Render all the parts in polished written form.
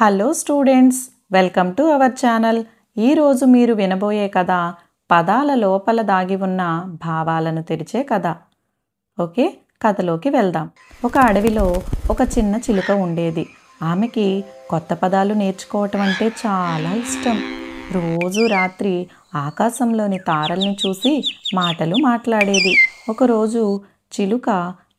Hello students, welcome to our channel. ఈరోజు మీరు వినబోయే కథ పదాల లోపల దాగి ఉన్న భావాలను తెరిచే కథ. ఓకే, కథలోకి వెళ్దాం. ఒక అడవిలో ఒక చిన్న చిలుక ఉండేది. ఆమెకి కొత్త పదాలు నేర్చుకోవటం అంటే చాలా ఇష్టం. రోజు రాత్రి ఆకాశంలోని తారల్ని చూసి మాటలు మాట్లాడేది. ఒకరోజు చిలుక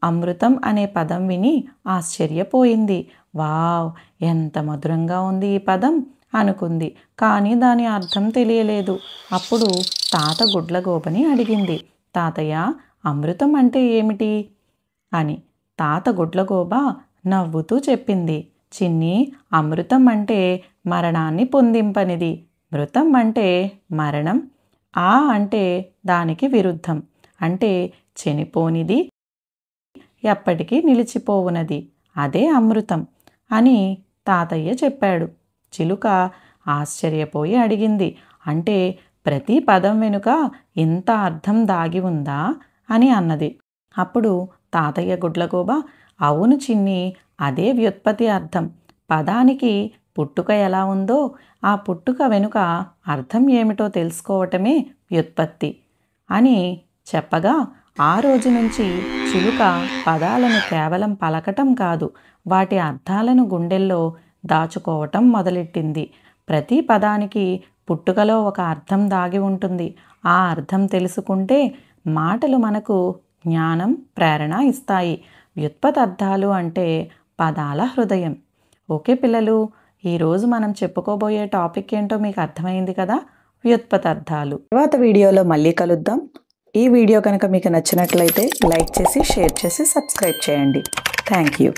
అమృతం అనే పదం విని ఆశ్చర్యపోయింది. వావ్, ఎంత మధురంగా ఉంది ఈ పదం అనుకుంది. కానీ దాని అర్థం తెలియలేదు. అప్పుడు తాత గుడ్లగూబని అడిగింది, తాతయ్య, అమృతం అంటే ఏమిటి అని. తాత గుడ్లగూబ నవ్వుతూ చెప్పింది, చిన్ని, అమృతం అంటే మరణాన్ని పొందింపనిది. మృతం అంటే మరణం, ఆ అంటే దానికి విరుద్ధం, అంటే చనిపోనిది, ఎప్పటికీ నిలిచిపోవునది. అదే అమృతం అని తాతయ్య చెప్పాడు. చిలుక ఆశ్చర్యపోయి అడిగింది, అంటే ప్రతి పదం వెనుక ఇంత అర్థం దాగి ఉందా అని అన్నది. అప్పుడు తాతయ్య గుడ్లగూబ, అవును చిన్ని, అదే వ్యుత్పత్తి అర్థం. పదానికి పుట్టుక ఎలా ఉందో ఆ పుట్టుక వెనుక అర్థం ఏమిటో తెలుసుకోవటమే వ్యుత్పత్తి అని చెప్పగా, ఆ రోజు నుంచి చిలుక పదాలను కేవలం పలకటం కాదు, వాటి అర్థాలను గుండెల్లో దాచుకోవటం మొదలెట్టింది. ప్రతి పదానికి పుట్టుకలో ఒక అర్థం దాగి ఉంటుంది. ఆ అర్థం తెలుసుకుంటే మాటలు మనకు జ్ఞానం, ప్రేరణ ఇస్తాయి. వ్యుత్పత్తార్థాలు అంటే పదాల హృదయం. ఓకే పిల్లలు, ఈరోజు మనం చెప్పుకోబోయే టాపిక్ ఏంటో మీకు అర్థమైంది కదా, వ్యుత్పత్తార్థాలు. తర్వాత వీడియోలో మళ్ళీ కలుద్దాం. ఈ వీడియో కనుక మీకు నచ్చినట్లయితే లైక్ చేసి, షేర్ చేసి, సబ్స్క్రైబ్ చేయండి. Thank you.